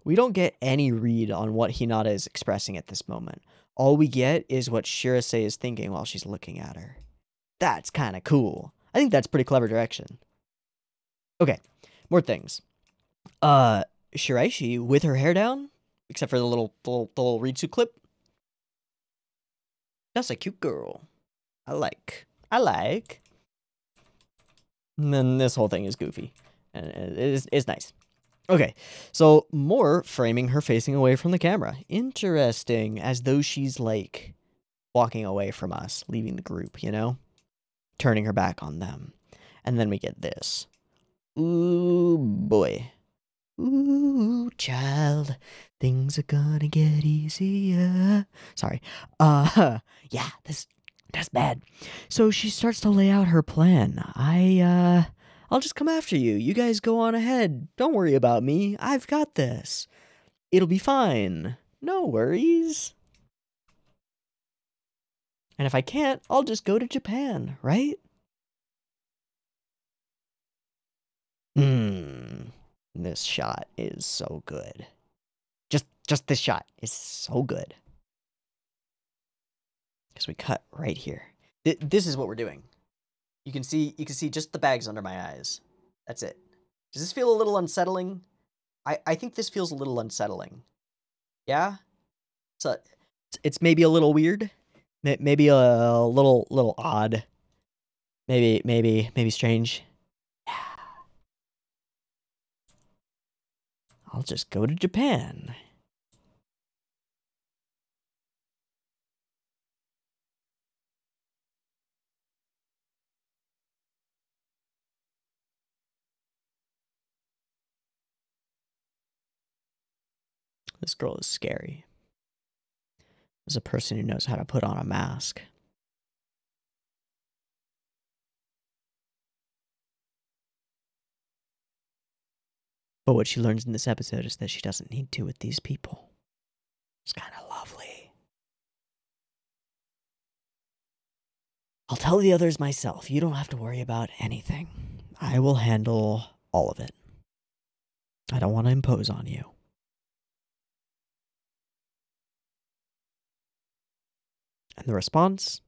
We don't get any read on what Hinata is expressing at this moment. All we get is what Shirase is thinking while she's looking at her. That's kind of cool. I think that's pretty clever direction. Okay, more things. Shiraishi with her hair down, except for the little Ritsu clip. That's a cute girl. I like. And then this whole thing is goofy. And it's nice. Okay, so more framing her facing away from the camera. Interesting, as though she's like walking away from us, leaving the group, you know? Turning her back on them. And then we get this. Ooh, boy. Ooh, child, things are gonna get easier. Sorry. Yeah, that's bad. So she starts to lay out her plan. I'll just come after you. You guys go on ahead. Don't worry about me. I've got this. It'll be fine. No worries. And if I can't, I'll just go to Japan, right? This shot is so good. Just this shot is so good. Because we cut right here. This is what we're doing. You can see just the bags under my eyes. That's it. Does this feel a little unsettling? I think this feels a little unsettling. Yeah? So it's maybe a little weird. Maybe a little odd. Maybe strange. Yeah. I'll just go to Japan. This girl is scary. As a person who knows how to put on a mask. But what she learns in this episode is that she doesn't need to with these people. It's kind of lovely. I'll tell the others myself. You don't have to worry about anything. I will handle all of it. I don't want to impose on you. And the response?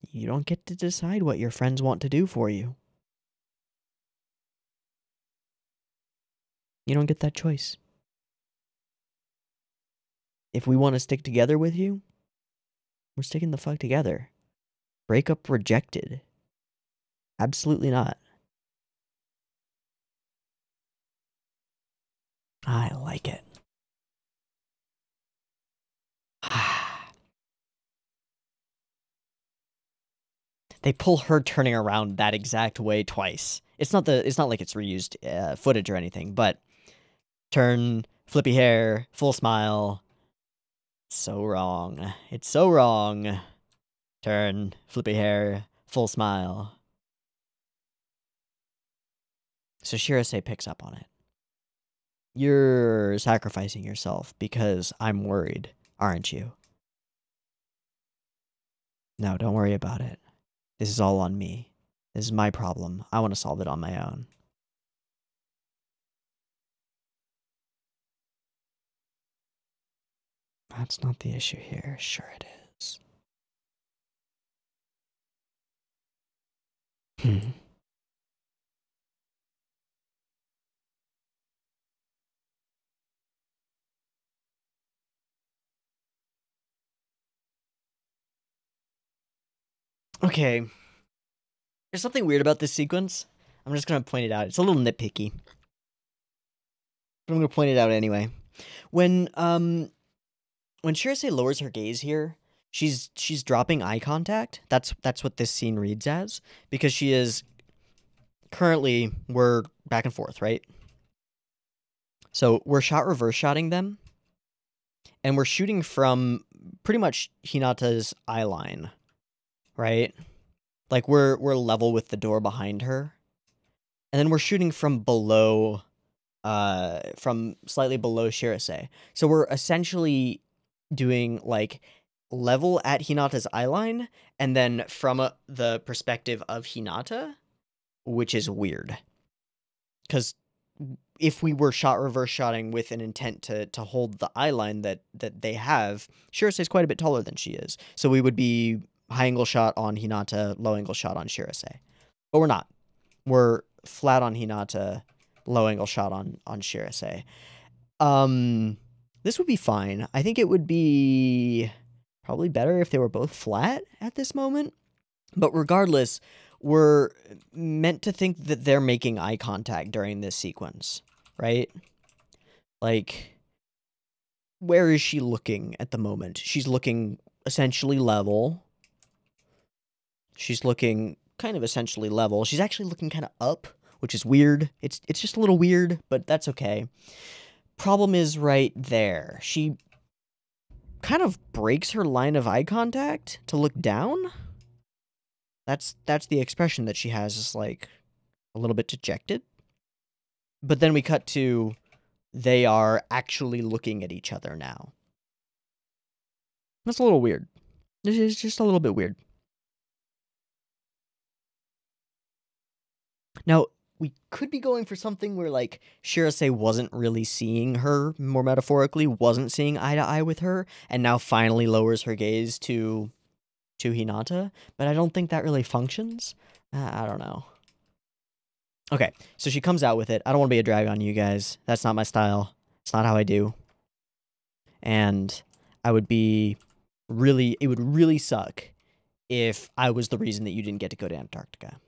You don't get to decide what your friends want to do for you. You don't get that choice. If we want to stick together with you, we're sticking the fuck together. Breakup rejected. Absolutely not. I like it. They pull her turning around that exact way twice. It's not like it's reused footage or anything, but turn, flippy hair, full smile. So wrong. It's so wrong. Turn, flippy hair, full smile. So Shirase picks up on it. You're sacrificing yourself because I'm worried, aren't you? No, don't worry about it. This is all on me. This is my problem. I want to solve it on my own. That's not the issue here. Sure it is. Okay. There's something weird about this sequence. I'm just gonna point it out. It's a little nitpicky, but I'm gonna point it out anyway. When Shirase lowers her gaze here, she's dropping eye contact. That's what this scene reads as, because she is currently, we're back and forth, right? So we're shot reverse shotting them, and we're shooting from pretty much Hinata's eye line, right? Like we're level with the door behind her. And then we're shooting from below, from slightly below Shirase. So we're essentially doing like level at Hinata's eyeline, and then from the perspective of Hinata, which is weird. Because if we were shot reverse shotting with an intent to hold the eyeline that they have, Shirase is quite a bit taller than she is. So we would be high angle shot on Hinata, low angle shot on Shirase. But we're not. We're flat on Hinata, low angle shot on Shirase. This would be fine. I think it would be probably better if they were both flat at this moment. But regardless, we're meant to think that they're making eye contact during this sequence, right? Like, where is she looking at the moment? She's looking essentially level. She's looking kind of essentially level. She's actually looking kind of up, which is weird. It's just a little weird, but that's okay. Problem is right there. She kind of breaks her line of eye contact to look down. That's the expression that she has, is like a little bit dejected. But then we cut to they are actually looking at each other now. That's a little weird. It's just a little bit weird. Now, we could be going for something where, like, Shirase wasn't really seeing her, more metaphorically, wasn't seeing eye to eye with her, and now finally lowers her gaze to Hinata, but I don't think that really functions. I don't know. Okay, so she comes out with it. I don't want to be a drag on you guys. That's not my style. It's not how I do. And I would be really, it would really suck if I was the reason that you didn't get to go to Antarctica.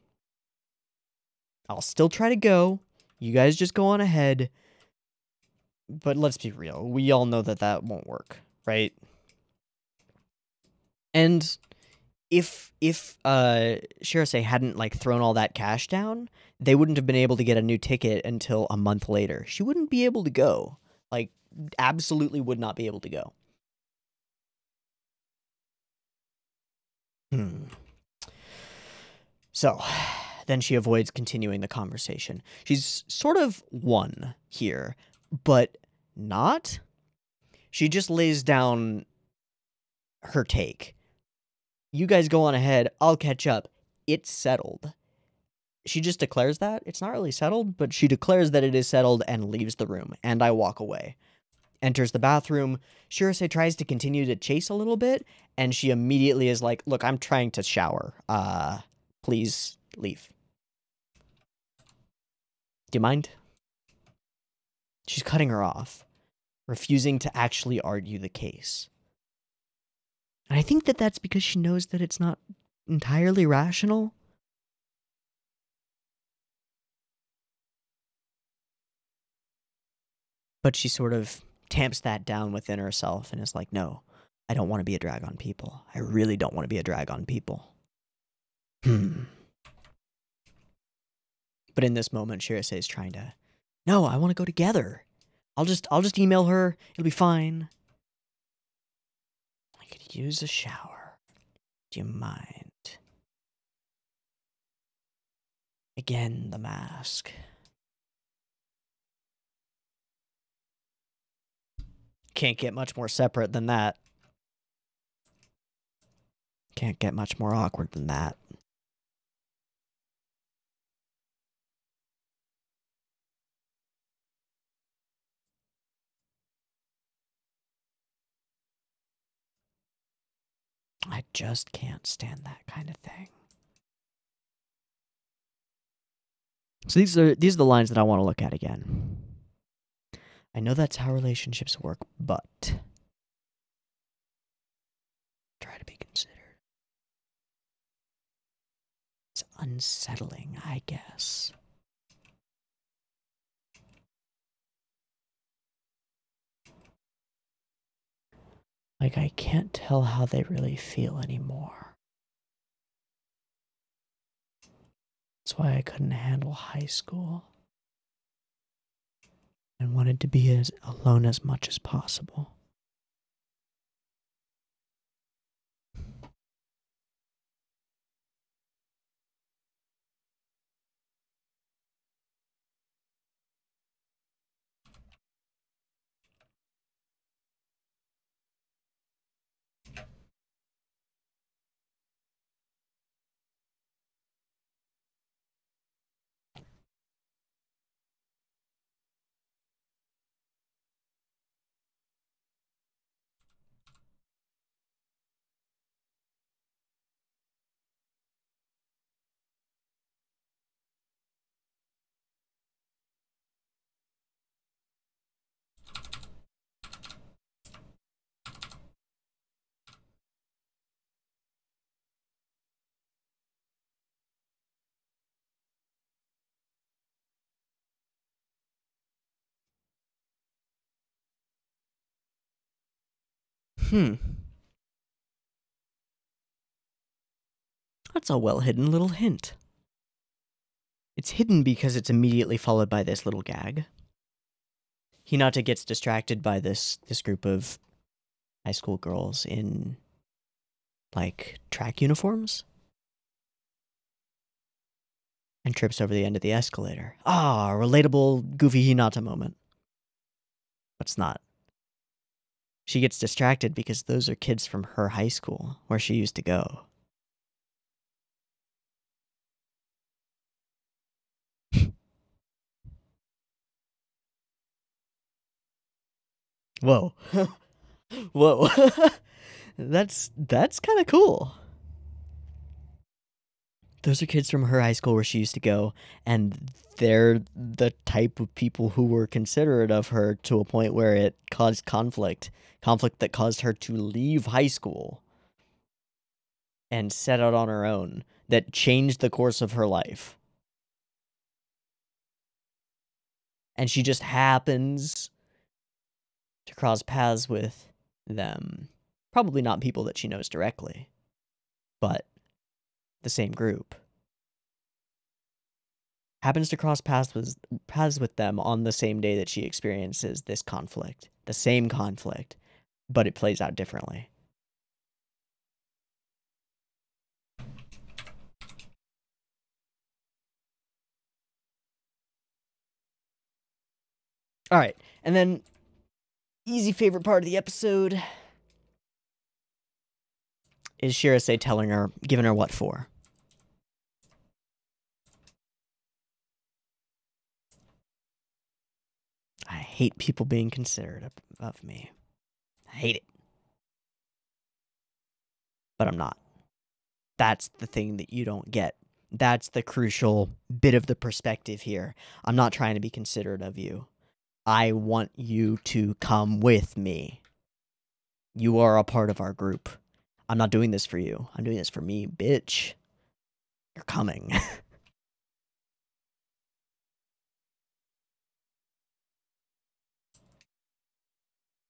I'll still try to go. You guys just go on ahead. But let's be real. We all know that that won't work, right? And if Shirase hadn't like thrown all that cash down, they wouldn't have been able to get a new ticket until a month later. She wouldn't be able to go. Like, absolutely would not be able to go. So, then she avoids continuing the conversation. She's sort of won here, but not. She just lays down her take. You guys go on ahead. I'll catch up. It's settled. She just declares that. It's not really settled, but she declares that it is settled and leaves the room, and I walk away. Enters the bathroom. Shirase tries to continue to chase a little bit, and she immediately is like, look, I'm trying to shower. Please leave. Do you mind? She's cutting her off, refusing to actually argue the case. And I think that that's because she knows that it's not entirely rational. But she sort of tamps that down within herself and is like, no, I don't want to be a drag on people. I really don't want to be a drag on people. But in this moment, Shirase is trying to, no, I want to go together. I'll just email her. It'll be fine. I could use a shower. Do you mind? Again, the mask. Can't get much more separate than that. Can't get much more awkward than that. I just can't stand that kind of thing. So these are the lines that I want to look at again. I know that's how relationships work, but try to be considered. It's unsettling, I guess. Like, I can't tell how they really feel anymore. That's why I couldn't handle high school. And wanted to be as alone as much as possible. That's a well-hidden little hint. It's hidden because it's immediately followed by this little gag. Hinata gets distracted by this group of high school girls in, like, track uniforms. And trips over the end of the escalator. Ah, relatable, goofy Hinata moment. But it's not. She gets distracted because those are kids from her high school, where she used to go. Whoa. Whoa. That's kind of cool. Those are kids from her high school where she used to go, and they're the type of people who were considerate of her to a point where it caused conflict that caused her to leave high school and set out on her own, that changed the course of her life. And she just happens to cross paths with them. Probably not people that she knows directly, but the same group. Happens to cross paths with them on the same day that she experiences this conflict. The same conflict, but it plays out differently. All right, and then easy favorite part of the episode is Shirase giving her what for. I hate people being considerate of me. I hate it. But I'm not. That's the thing that you don't get. That's the crucial bit of the perspective here. I'm not trying to be considerate of you. I want you to come with me. You are a part of our group. I'm not doing this for you. I'm doing this for me, bitch. You're coming.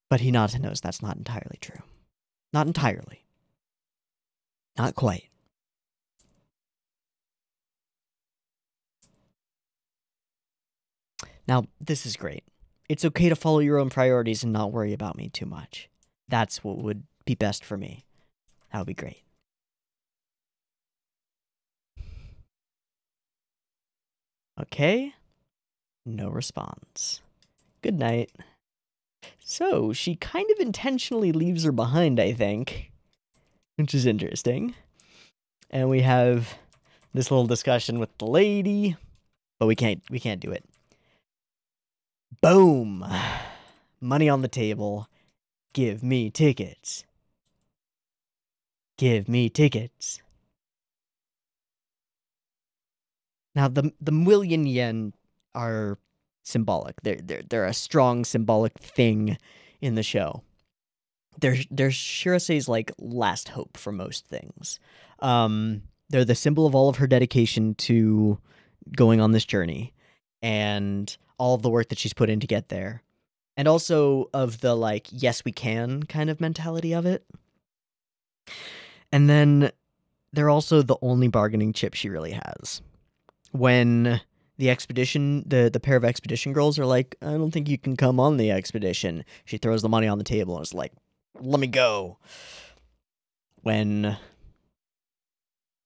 But Hinata knows that's not entirely true. Not entirely. Not quite. Now, this is great. It's okay to follow your own priorities and not worry about me too much. That's what would be best for me. That would be great. Okay. No response. Good night. So, she kind of intentionally leaves her behind, I think. Which is interesting. And we have this little discussion with the lady. But we can't do it. Boom! Money on the table. Give me tickets. Give me tickets. Now, the million yen are symbolic. They're a strong symbolic thing in the show. They're Shirase's like last hope for most things. They're the symbol of all of her dedication to going on this journey and all of the work that she's put in to get there. And also of the like, yes, we can kind of mentality of it. And then they're also the only bargaining chip she really has. When the expedition, the pair of expedition girls are like, I don't think you can come on the expedition, she throws the money on the table and is like, let me go. When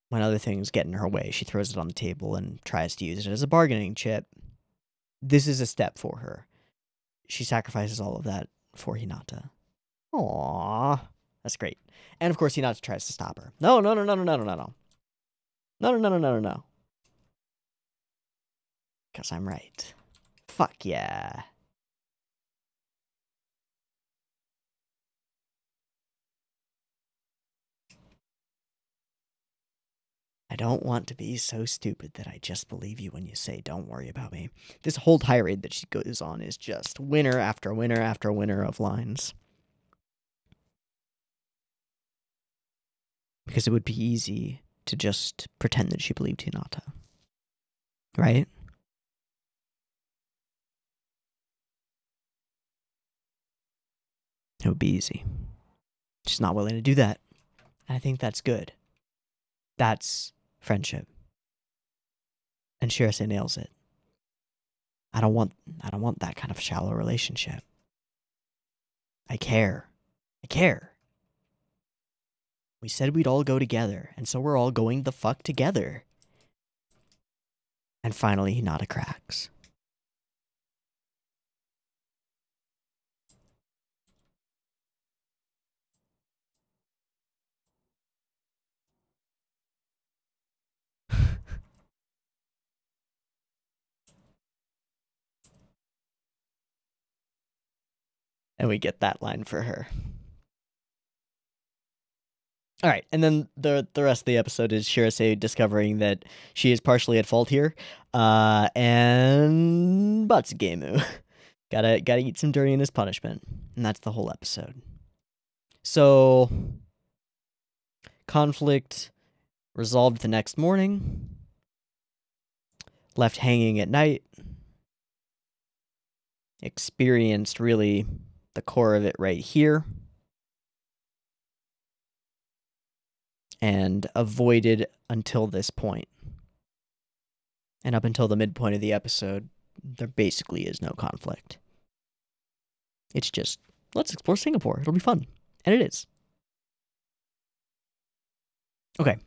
other things get in her way, she throws it on the table and tries to use it as a bargaining chip. This is a step for her. She sacrifices all of that for Hinata. Aww. That's great. And of course, Hinata tries to stop her. No. No. Because I'm right. Fuck yeah. I don't want to be so stupid that I just believe you when you say, don't worry about me. This whole tirade that she goes on is just winner after winner after winner of lines. Because it would be easy to just pretend that she believed Hinata. Right? It would be easy. She's not willing to do that. And I think that's good. That's friendship. And Shirase nails it. I don't want that kind of shallow relationship. I care. We said we'd all go together, and so we're all going the fuck together. And finally, Hinata cracks. And we get that line for her. All right, and then the rest of the episode is Shirase discovering that she is partially at fault here, and Batsugemu gotta eat some dirty in his punishment, and that's the whole episode. So, conflict resolved the next morning, left hanging at night, experienced really the core of it right here, and avoided until this point. And up until the midpoint of the episode, there basically is no conflict. It's just, let's explore Singapore. It'll be fun. And it is. Okay.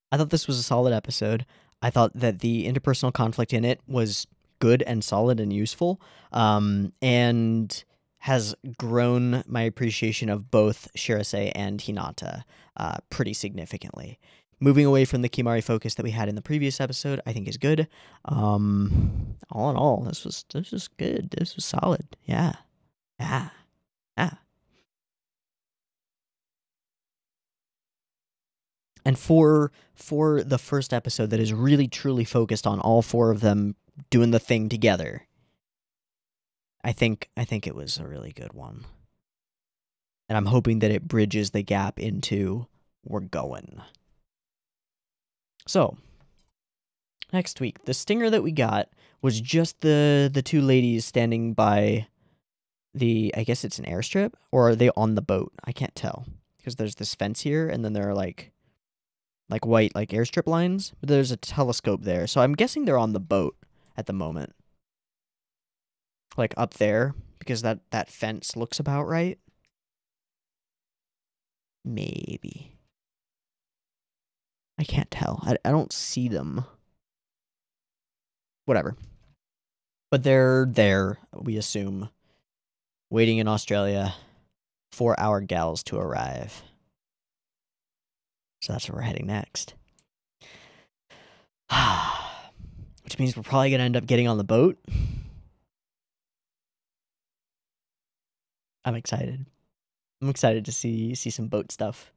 I thought this was a solid episode. I thought that the interpersonal conflict in it was good and solid and useful, and has grown my appreciation of both Shirase and Hinata pretty significantly. Moving away from the Kimari focus that we had in the previous episode, I think is good. All in all, this was good. This was solid. Yeah. And for the first episode that is really truly focused on all four of them doing the thing together, I think it was a really good one. And I'm hoping that it bridges the gap into we're going. So, next week, the stinger that we got was just the two ladies standing by I guess it's an airstrip, or are they on the boat? I can't tell, because there's this fence here, and then there are like white like airstrip lines, but there's a telescope there, so I'm guessing they're on the boat at the moment, like up there, because that fence looks about right. Maybe. I can't tell. I don't see them. Whatever. But they're there, we assume, waiting in Australia for our gals to arrive. So that's where we're heading next. Which means we're probably going to end up getting on the boat. I'm excited. I'm excited to see some boat stuff.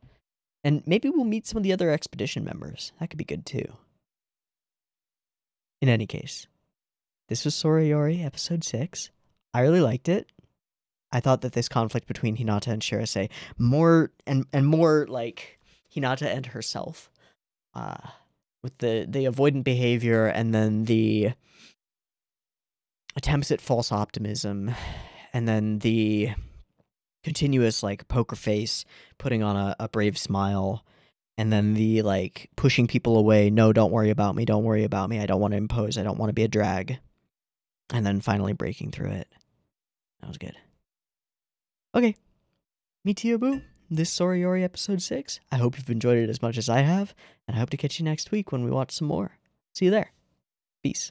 And maybe we'll meet some of the other expedition members. That could be good too. In any case, this was Sorayori episode 6. I really liked it. I thought that this conflict between Hinata and Shirase, more like Hinata and herself, with the avoidant behavior and then the attempts at false optimism, and then the continuous like poker face, putting on a brave smile, and then the like pushing people away. No, don't worry about me. Don't worry about me. I don't want to impose. I don't want to be a drag. And then finally breaking through it. That was good. Okay. Me, Teeaboo. This Sorayori episode 6. I hope you've enjoyed it as much as I have, and I hope to catch you next week when we watch some more. See you there. Peace.